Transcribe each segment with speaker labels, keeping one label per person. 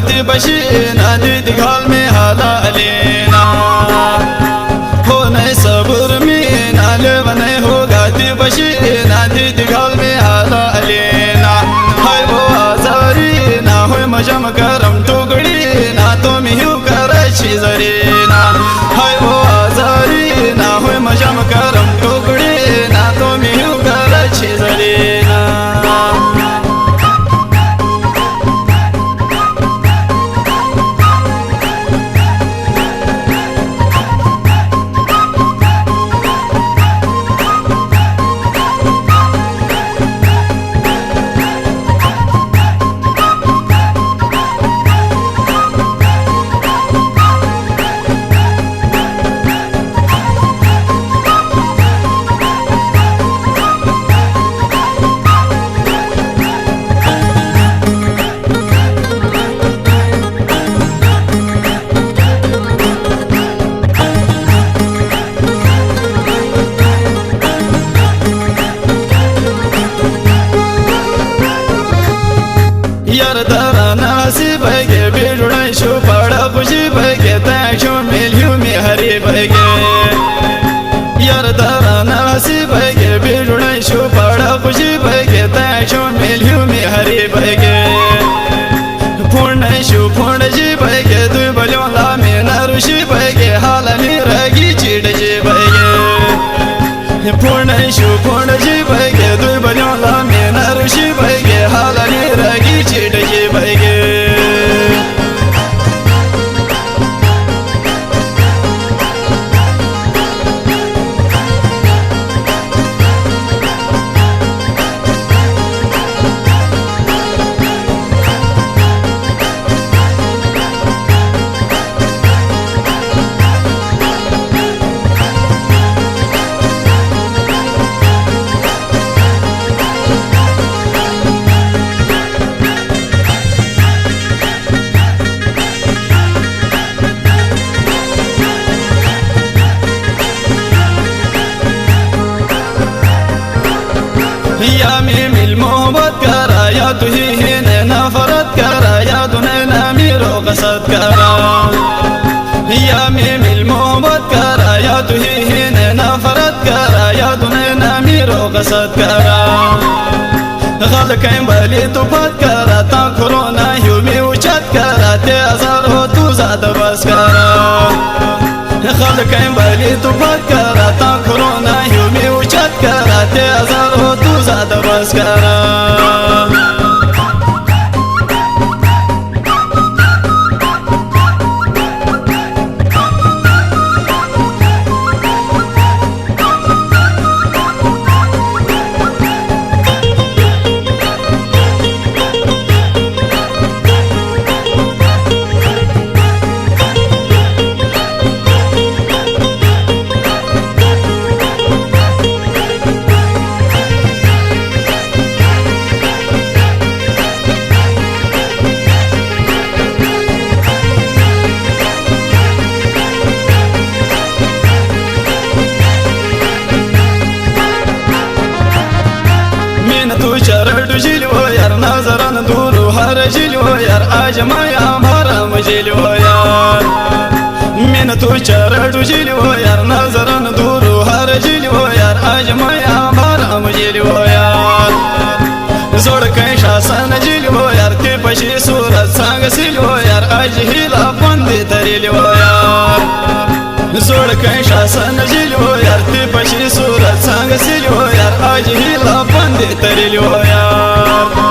Speaker 1: गाती बशीना दीदी घाल में हाला लेना हो नहीं सबूर में नाले बने हो गाती बशीना दीदी घाल में हाला लेना हाय वो आजारी ना हो मजम करम टुकड़ी ना तो मिहू कराची जरीना हाय वो आजारी ना हो मजम करम टुकड़ी ना तो मिहू कराची जरीना यार तारा नासी बगे बिजुड़ा शो पड़ा खुशी बगे ताशो मिलियो में हरी बगे यार तारा नासी बगे बिजुड़ा शो पड़ा खुशी बगे ताशो मिलियो में हरी बगे पूर्ण शो पूर्ण जी बगे तू बलियों ला में नरुषि बगे हाल में रगी चिड़ जी बगे पूर्ण शो पूर्ण जी बगे तू बलियों ला में नरुषि बगे हाल में रगी चिड़ जी बगे या में मिल मोहब्बत करा या तुही है नफरत करा या तूने ना मेरो कसद करा या में मिल मोहब्बत करा या तुही है नफरत करा या तूने ना मेरो कसद करा गल कहीं बली तू बात करा ता कोरोना यू में उचत करा ते अजर हो तू ज़्यादा बस करा गल कहीं बली तू बात करा ता कोरोना यू में उचत करा ते अजर हो तू ज़्यादा बस करा तू चरट जिलो यार नजरन दूर हर जिलो यार आज माया भरम जिलो यार मिन तू चरट जिलो यार नजरन दूर हर जिलो यार आज माया भरम जिलो यार जोड़ कहीं शासन जिलो यार ते पशी सूरत सांग सिलो यार आज हिला बंदी तरिलो यार जोड़ कहीं शासन जिलो यार ते पशी सूरत सांग सिलो यार आज हिला बंदी तरिलो यार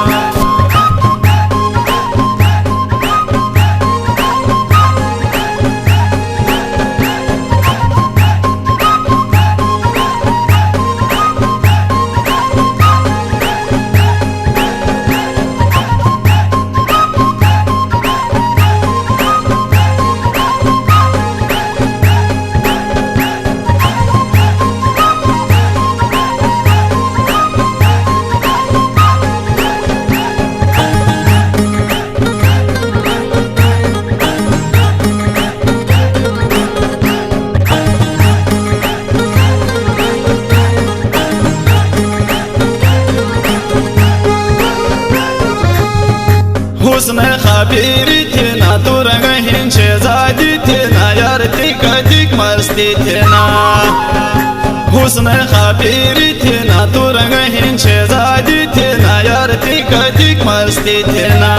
Speaker 1: हुस्न खाबीरी थे तू रंग हिंचे जादी tina यार तिका तिक मस्ती tina हुस्न खाबीरी tina तू रंग हिंचे जादी tina यार तिका तिक मस्ती tina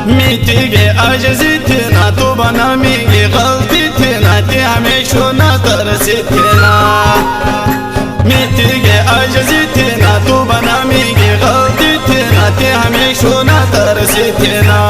Speaker 1: मीठी गे आजिज़ी tina तू बना मीगी गलती tina ती हमेशा न तरसी tina मीठी गे आजिज़ी tina तू बना मीगी गलती tina ती हमेशा न तरसी tina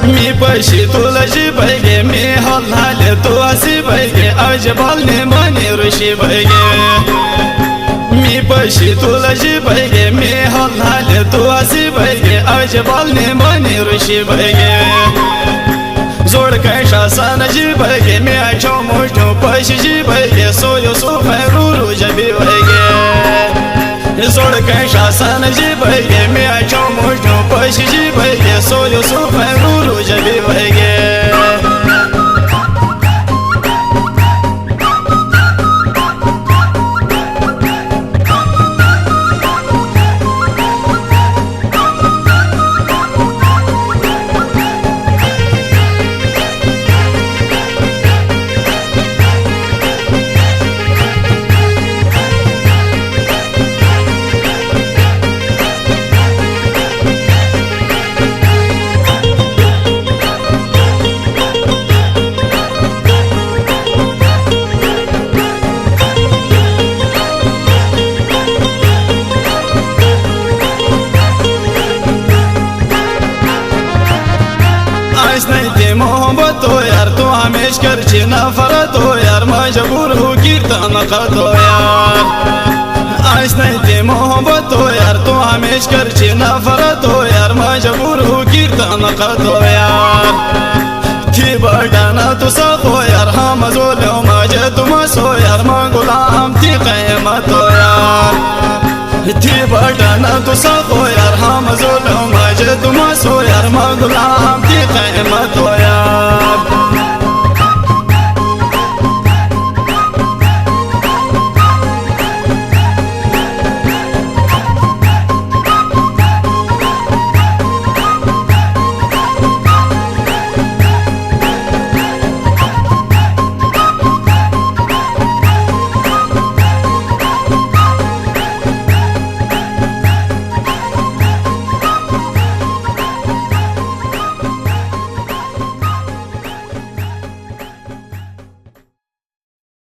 Speaker 1: मी पैशी तुला जी बैगे मी हल्लाले तू असी बैगे अजबल ने बनी ऋषि बैगे मी पैशी तुला जी बैगे मी हल्लाले तू असी बैगे अजबल ने बनी ऋषि बैगे जोड़ कैशा सन जी बैगे मी अच्छो मुझो पैशी जी बैगे सोयो सो फैरू जबी बैगे जोड़ कैशा सन जी बैगे मी अच्छो मुझो पैशी जी बैगे सोयो सो फैरू जबी बैगे नहीं मोहब्बत हो यार तू हमेश कर नफरत हो यार मजबूर हो कीर्तन कर दो यार आज नहीं मोहब्बत हो यार तू हमेश कर नफरत हो यार मजबूर हो कीर्तन कर दो यार थी बड़ाना तू सब हो यार हम जोलो मजे तुम सो यार मां गुलाम थी क़यामत हो यार थी बड़ाना तू सब हो यार हम जोलो मजे तुम सो यार मां गुलाम थी क़यामत हो यार